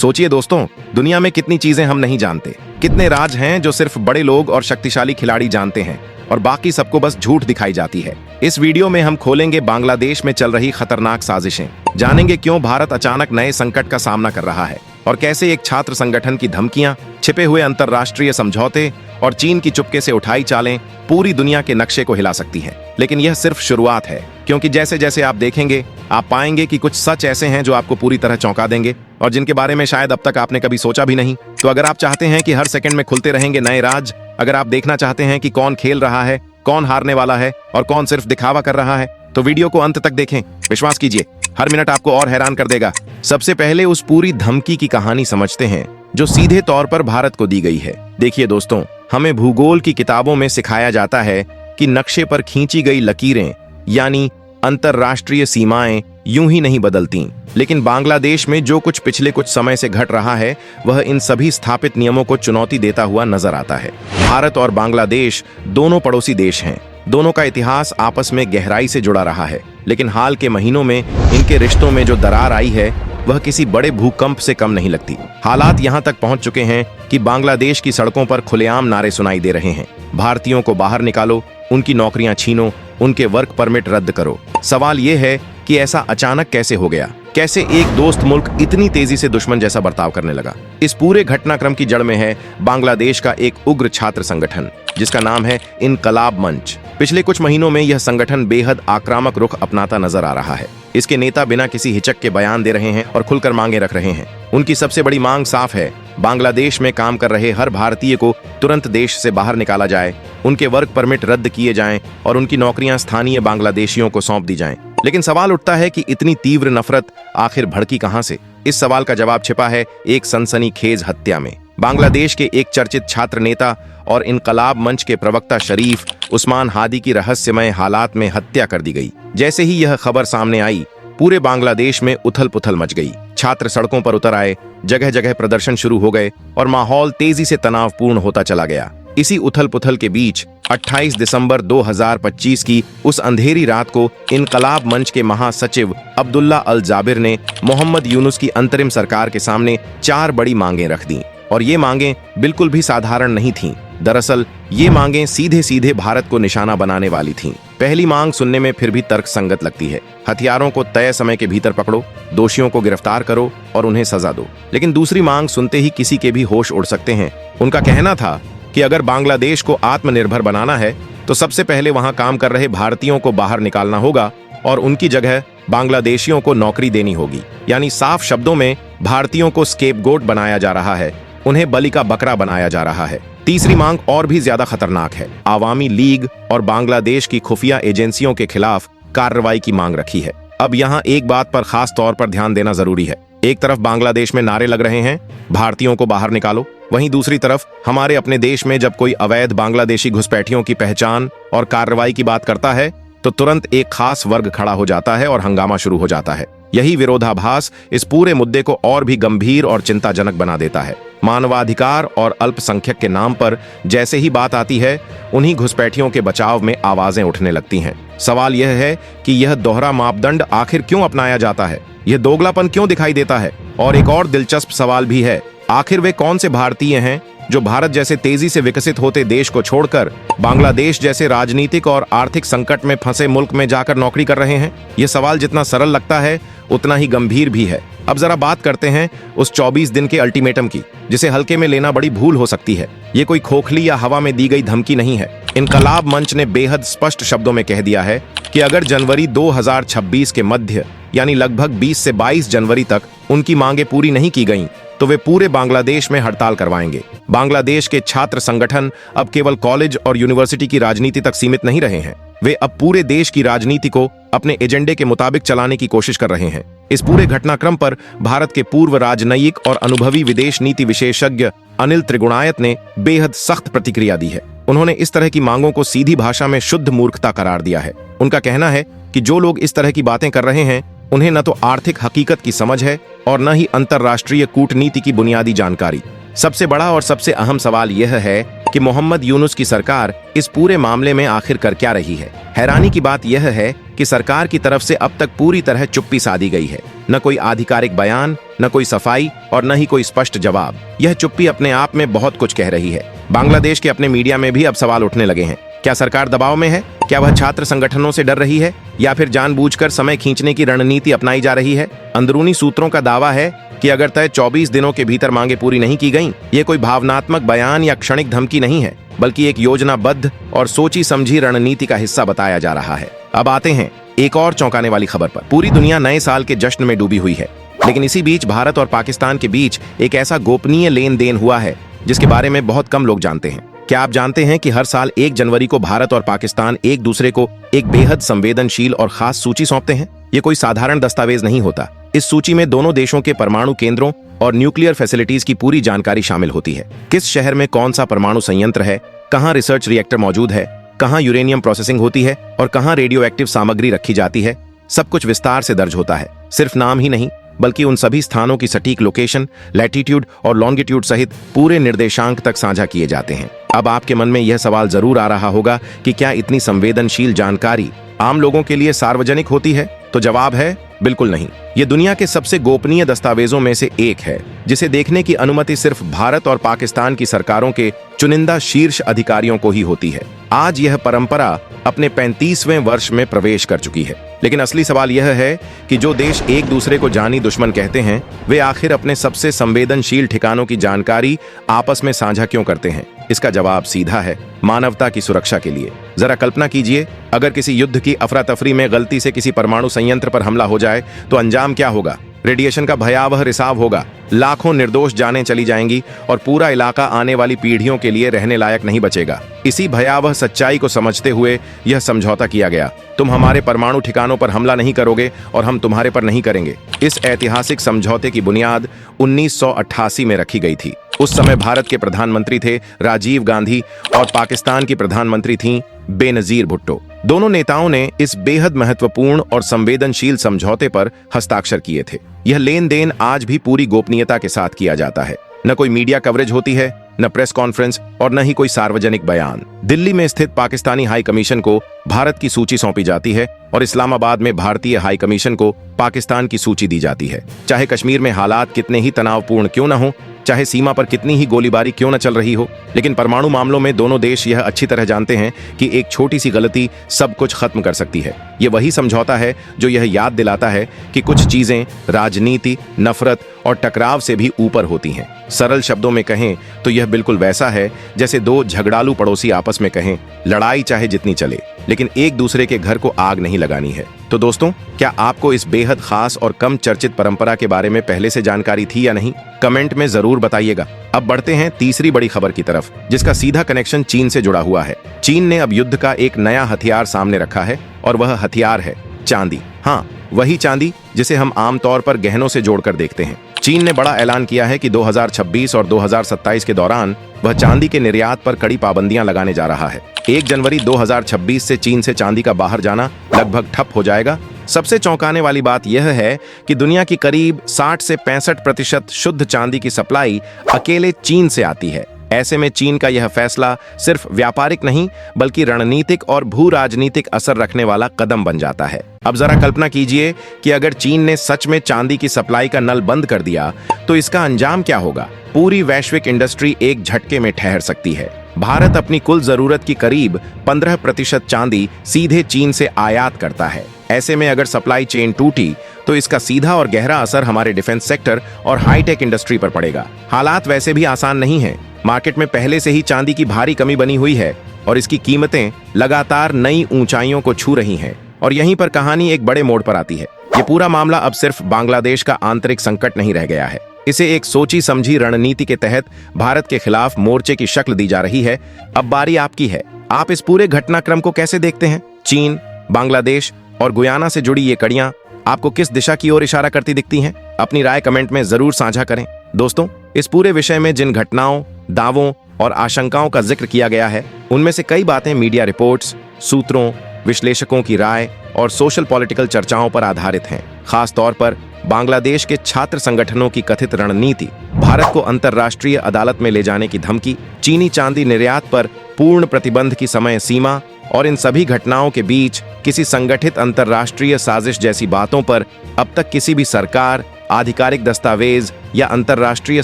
सोचिए दोस्तों, दुनिया में कितनी चीजें हम नहीं जानते, कितने राज हैं जो सिर्फ बड़े लोग और शक्तिशाली खिलाड़ी जानते हैं और बाकी सबको बस झूठ दिखाई जाती है। इस वीडियो में हम खोलेंगे बांग्लादेश में चल रही खतरनाक साजिशें, जानेंगे क्यों भारत अचानक नए संकट का सामना कर रहा है और कैसे एक छात्र संगठन की धमकियां, छिपे हुए अंतर्राष्ट्रीय समझौते और चीन की चुपके से उठाई चालें पूरी दुनिया के नक्शे को हिला सकती हैं। लेकिन यह सिर्फ शुरुआत है, क्योंकि जैसे जैसे आप देखेंगे आप पाएंगे कि कुछ सच ऐसे हैं जो आपको पूरी तरह चौंका देंगे और जिनके बारे में शायद अब तक आपने कभी सोचा भी नहीं। तो अगर आप चाहते हैं कि हर सेकंड में खुलते रहेंगे नए राज, अगर आप देखना चाहते हैं कि कौन खेल रहा है, कौन हारने वाला है और कौन सिर्फ दिखावा कर रहा है, तो वीडियो को अंत तक देखें। विश्वास कीजिए, हर मिनट आपको और हैरान कर देगा। सबसे पहले उस पूरी धमकी की कहानी समझते हैं जो सीधे तौर पर भारत को दी गई है। देखिए दोस्तों, हमें भूगोल की किताबों में सिखाया जाता है कि नक्शे पर खींची गई लकीरें यानी अंतर्राष्ट्रीय सीमाएं यूं ही नहीं बदलती, लेकिन बांग्लादेश में जो कुछ पिछले कुछ समय से घट रहा है वह इन सभी स्थापित नियमों को चुनौती देता हुआ नजर आता है। भारत और बांग्लादेश दोनों पड़ोसी देश हैं, दोनों का इतिहास आपस में गहराई से जुड़ा रहा है, लेकिन हाल के महीनों में इनके रिश्तों में जो दरार आई है वह किसी बड़े भूकंप से कम नहीं लगती। हालात यहां तक पहुंच चुके हैं कि बांग्लादेश की सड़कों पर खुलेआम नारे सुनाई दे रहे हैं, भारतीयों को बाहर निकालो, उनकी नौकरियां छीनो, उनके वर्क परमिट रद्द करो। सवाल यह है कि ऐसा अचानक कैसे हो गया, कैसे एक दोस्त मुल्क इतनी तेजी से दुश्मन जैसा बर्ताव करने लगा। इस पूरे घटनाक्रम की जड़ में है बांग्लादेश का एक उग्र छात्र संगठन जिसका नाम है इनकलाब मंच। पिछले कुछ महीनों में यह संगठन बेहद आक्रामक रुख अपनाता नजर आ रहा है। इसके नेता बिना किसी हिचक के बयान दे रहे हैं और खुलकर मांगे रख रहे हैं। उनकी सबसे बड़ी मांग साफ है, बांग्लादेश में काम कर रहे हर भारतीय को तुरंत देश से बाहर निकाला जाए, उनके वर्क परमिट रद्द किए जाएं और उनकी नौकरियां स्थानीय बांग्लादेशियों को सौंप दी जाएं। लेकिन सवाल उठता है कि इतनी तीव्र नफरत आखिर भड़की कहां से? इस सवाल का जवाब छिपा है एक सनसनीखेज हत्या में। बांग्लादेश के एक चर्चित छात्र नेता और इनकलाब मंच के प्रवक्ता शरीफ उस्मान हादी की रहस्यमय हालात में हत्या कर दी गई। जैसे ही यह खबर सामने आई, पूरे बांग्लादेश में उथल पुथल मच गई। छात्र सड़कों पर उतर आए, जगह जगह प्रदर्शन शुरू हो गए और माहौल तेजी से तनावपूर्ण होता चला गया। इसी उथल पुथल के बीच 28 दिसंबर 2025 की उस अंधेरी रात को इनकलाब मंच के महासचिव अब्दुल्ला अल जाबिर ने मोहम्मद यूनुस की अंतरिम सरकार के सामने 4 बड़ी मांगें रख दी। और ये मांगें बिल्कुल भी साधारण नहीं थीं। दरअसल ये मांगें सीधे सीधे भारत को निशाना बनाने वाली थीं। पहली मांग सुनने में फिर भी तर्कसंगत लगती है, हथियारों को तय समय के भीतर पकड़ो, दोषियों को गिरफ्तार करो और उन्हें सजा दो। लेकिन दूसरी मांग सुनते ही किसी के भी होश उड़ सकते हैं। उनका कहना था कि अगर बांग्लादेश को आत्मनिर्भर बनाना है तो सबसे पहले वहां काम कर रहे भारतीयों को बाहर निकालना होगा और उनकी जगह बांग्लादेशियों को नौकरी देनी होगी। यानी साफ शब्दों में भारतीयों को स्केपगोट बनाया जा रहा है, उन्हें बलि का बकरा बनाया जा रहा है। तीसरी मांग और भी ज्यादा खतरनाक है, आवामी लीग और बांग्लादेश की खुफिया एजेंसियों के खिलाफ कार्रवाई की मांग रखी है। अब यहाँ एक बात पर खास तौर पर ध्यान देना जरूरी है। एक तरफ बांग्लादेश में नारे लग रहे हैं, भारतीयों को बाहर निकालो, वहीं दूसरी तरफ हमारे अपने देश में जब कोई अवैध बांग्लादेशी घुसपैठियों की पहचान और कार्रवाई की बात करता है तो तुरंत एक खास वर्ग खड़ा हो जाता है और हंगामा शुरू हो जाता है। यही विरोधाभास इस पूरे मुद्दे को और भी गंभीर और चिंताजनक बना देता है। मानवाधिकार और अल्पसंख्यक के नाम पर जैसे ही बात आती है, उन्हीं घुसपैठियों के बचाव में आवाजें उठने लगती हैं। सवाल यह है कि यह दोहरा मापदंड आखिर क्यों अपनाया जाता है, यह दोगलापन क्यों दिखाई देता है? और एक और दिलचस्प सवाल भी है, आखिर वे कौन से भारतीय हैं जो भारत जैसे तेजी से विकसित होते देश को छोड़कर बांग्लादेश जैसे राजनीतिक और आर्थिक संकट में फंसे मुल्क में जाकर नौकरी कर रहे हैं? यह सवाल जितना सरल लगता है उतना ही गंभीर भी है। अब जरा बात करते हैं उस 24 दिन के अल्टीमेटम की, जिसे हल्के में लेना बड़ी भूल हो सकती है। ये कोई खोखली या हवा में दी गई धमकी नहीं है। इनकलाब मंच ने बेहद स्पष्ट शब्दों में कह दिया है कि अगर जनवरी 2026 के मध्य यानी लगभग 20 से 22 जनवरी तक उनकी मांगें पूरी नहीं की गईं, तो वे पूरे बांग्लादेश में हड़ताल करवाएंगे। बांग्लादेश के छात्र संगठन अब केवल कॉलेज और यूनिवर्सिटी की राजनीति तक सीमित नहीं रहे हैं, वे अब पूरे देश की राजनीति को अपने एजेंडे के मुताबिक चलाने की कोशिश कर रहे हैं। इस पूरे घटनाक्रम पर भारत के पूर्व राजनयिक और अनुभवी विदेश नीति विशेषज्ञ अनिल त्रिगुणायत ने बेहद सख्त प्रतिक्रिया दी है। उन्होंने इस तरह की मांगों को सीधी भाषा में शुद्ध मूर्खता करार दिया है। उनका कहना है कि जो लोग इस तरह की बातें कर रहे हैं उन्हें न तो आर्थिक हकीकत की समझ है और न ही अंतर्राष्ट्रीय कूटनीति की बुनियादी जानकारी। सबसे बड़ा और सबसे अहम सवाल यह है कि मोहम्मद यूनुस की सरकार इस पूरे मामले में आखिर कर क्या रही है। हैरानी की बात यह है कि सरकार की तरफ से अब तक पूरी तरह चुप्पी साधी गई है। न कोई आधिकारिक बयान, न कोई सफाई और न ही कोई स्पष्ट जवाब। यह चुप्पी अपने आप में बहुत कुछ कह रही है। बांग्लादेश के अपने मीडिया में भी अब सवाल उठने लगे हैं। क्या सरकार दबाव में है? क्या वह छात्र संगठनों से डर रही है या फिर जानबूझकर समय खींचने की रणनीति अपनाई जा रही है? अंदरूनी सूत्रों का दावा है कि अगर तय 24 दिनों के भीतर मांगे पूरी नहीं की गईं, ये कोई भावनात्मक बयान या क्षणिक धमकी नहीं है, बल्कि एक योजनाबद्ध और सोची समझी रणनीति का हिस्सा बताया जा रहा है। अब आते हैं एक और चौंकाने वाली खबर पर। पूरी दुनिया नए साल के जश्न में डूबी हुई है, लेकिन इसी बीच भारत और पाकिस्तान के बीच एक ऐसा गोपनीय लेन देन हुआ है जिसके बारे में बहुत कम लोग जानते हैं। क्या आप जानते हैं कि हर साल 1 जनवरी को भारत और पाकिस्तान एक दूसरे को एक बेहद संवेदनशील और खास सूची सौंपते हैं? ये कोई साधारण दस्तावेज नहीं होता। इस सूची में दोनों देशों के परमाणु केंद्रों और न्यूक्लियर फैसिलिटीज की पूरी जानकारी शामिल होती है। किस शहर में कौन सा परमाणु संयंत्र है, कहाँ रिसर्च रिएक्टर मौजूद है, कहाँ यूरेनियम प्रोसेसिंग होती है और कहाँ रेडियो एक्टिव सामग्री रखी जाती है, सब कुछ विस्तार से दर्ज होता है। सिर्फ नाम ही नहीं, बल्कि उन सभी स्थानों की सटीक लोकेशन, लैटिट्यूड और लॉन्गिट्यूड सहित पूरे निर्देशांक तक साझा किए जाते हैं। अब आपके मन में यह सवाल जरूर आ रहा होगा कि क्या इतनी संवेदनशील जानकारी आम लोगों के लिए सार्वजनिक होती है? तो जवाब है बिल्कुल नहीं। ये दुनिया के सबसे गोपनीय दस्तावेजों में से एक है, जिसे देखने की अनुमति सिर्फ भारत और पाकिस्तान की सरकारों के चुनिंदा शीर्ष अधिकारियों को ही होती है। आज यह परंपरा अपने 35वें वर्ष में प्रवेश कर चुकी है। लेकिन असली सवाल यह है कि जो देश एक दूसरे को जानी दुश्मन कहते हैं, वे आखिर अपने सबसे संवेदनशील ठिकानों की जानकारी आपस में साझा क्यों करते हैं? इसका जवाब सीधा है, मानवता की सुरक्षा के लिए। जरा कल्पना कीजिए, अगर किसी युद्ध की अफरा तफरी में गलती से किसी परमाणु संयंत्र पर हमला हो जाए तो अंजाम क्या होगा? रेडिएशन का भयावह रिसाव होगा, लाखों निर्दोष जानें चली जाएंगी और पूरा इलाका आने वाली पीढ़ियों के लिए रहने लायक नहीं बचेगा। इसी भयावह सच्चाई को समझते हुए यह समझौता किया गया। तुम हमारे परमाणु ठिकानों पर हमला नहीं करोगे और हम तुम्हारे पर नहीं करेंगे। इस ऐतिहासिक समझौते की बुनियाद 1988 में रखी गई थी। उस समय भारत के प्रधानमंत्री थे राजीव गांधी और पाकिस्तान की प्रधानमंत्री थीं बेनजीर भुट्टो। दोनों नेताओं ने इस बेहद महत्वपूर्ण और संवेदनशील समझौते पर हस्ताक्षर किए थे। यह लेन देन आज भी पूरी गोपनीयता के साथ किया जाता है। न कोई मीडिया कवरेज होती है, न प्रेस कॉन्फ्रेंस और न ही कोई सार्वजनिक बयान। दिल्ली में स्थित पाकिस्तानी हाई कमीशन को भारत की सूची सौंपी जाती है और इस्लामाबाद में भारतीय हाई कमीशन को पाकिस्तान की सूची दी जाती है। चाहे कश्मीर में हालात कितने ही तनावपूर्ण क्यों न हो, चाहे सीमा पर कितनी ही गोलीबारी क्यों न चल रही हो, लेकिन परमाणु मामलों में दोनों देश यह अच्छी तरह जानते हैं कि एक छोटी सी गलती सब कुछ खत्म कर सकती है। ये वही समझौता है जो यह याद दिलाता है कि कुछ चीजें राजनीति, नफरत और टकराव से भी ऊपर होती हैं। सरल शब्दों में कहें तो यह बिल्कुल वैसा है जैसे दो झगड़ालू पड़ोसी आपस में कहें, लड़ाई चाहे जितनी चले, लेकिन एक दूसरे के घर को आग नहीं लगानी है। तो दोस्तों, क्या आपको इस बेहद खास और कम चर्चित परंपरा के बारे में पहले से जानकारी थी या नहीं? कमेंट में जरूर बताइएगा। अब बढ़ते हैं तीसरी बड़ी खबर की तरफ, जिसका सीधा कनेक्शन चीन से जुड़ा हुआ है। चीन ने अब युद्ध का एक नया हथियार सामने रखा है और वह हथियार है चांदी। हाँ, वही चांदी जिसे हम आमतौर पर गहनों से जोड़कर देखते हैं। चीन ने बड़ा ऐलान किया है कि 2026 और 2027 के दौरान वह चांदी के निर्यात पर कड़ी पाबंदियां लगाने जा रहा है। 1 जनवरी 2026 से चीन से चांदी का बाहर जाना लगभग ठप हो जाएगा। सबसे चौंकाने वाली बात यह है कि दुनिया की करीब 60 से 65% शुद्ध चांदी की सप्लाई अकेले चीन से आती है। ऐसे में चीन का यह फैसला सिर्फ व्यापारिक नहीं, बल्कि रणनीतिक और भू राजनीतिक असर रखने वाला कदम बन जाता है। अब जरा कल्पना कीजिए कि अगर चीन ने सच में चांदी की सप्लाई का नल बंद कर दिया तो इसका अंजाम क्या होगा? पूरी वैश्विक इंडस्ट्री एक झटके में ठहर सकती है। भारत अपनी कुल जरूरत की करीब 15% चांदी सीधे चीन से आयात करता है। ऐसे में अगर सप्लाई चेन टूटी तो इसका सीधा और गहरा असर हमारे डिफेंस सेक्टर और हाईटेक इंडस्ट्री पर पड़ेगा। हालात वैसे भी आसान नहीं हैं। मार्केट में पहले से ही चांदी की भारी कमी बनी हुई है और इसकी कीमतें लगातार नई ऊंचाइयों को छू रही हैं। और यहीं पर कहानी एक बड़े मोड़ पर आती है। ये पूरा मामला अब सिर्फ बांग्लादेश का आंतरिक संकट नहीं रह गया है। इसे एक सोची समझी रणनीति के तहत भारत के खिलाफ मोर्चे की शक्ल दी जा रही है। अब बारी आपकी है। आप इस पूरे घटनाक्रम को कैसे देखते हैं? चीन, बांग्लादेश और गुयाना से जुड़ी ये कड़ियां आपको किस दिशा की ओर इशारा करती दिखती हैं? अपनी राय कमेंट में जरूर साझा करें। दोस्तों, इस पूरे विषय में जिन घटनाओं, दावों और आशंकाओं का जिक्र किया गया है, उनमें से कई बातें मीडिया रिपोर्ट्स, सूत्रों, विश्लेषकों की राय और सोशल पॉलिटिकल चर्चाओं पर आधारित हैं। खास तौर पर बांग्लादेश के छात्र संगठनों की कथित रणनीति, भारत को अंतर्राष्ट्रीय अदालत में ले जाने की धमकी, चीनी चांदी निर्यात पर पूर्ण प्रतिबंध की समय सीमा और इन सभी घटनाओं के बीच किसी संगठित अंतर्राष्ट्रीय साजिश जैसी बातों पर अब तक किसी भी सरकार, आधिकारिक दस्तावेज या अंतर्राष्ट्रीय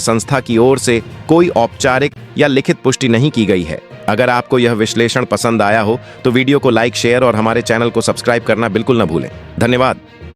संस्था की ओर से कोई औपचारिक या लिखित पुष्टि नहीं की गई है। अगर आपको यह विश्लेषण पसंद आया हो तो वीडियो को लाइक, शेयर और हमारे चैनल को सब्सक्राइब करना बिल्कुल न भूलें। धन्यवाद।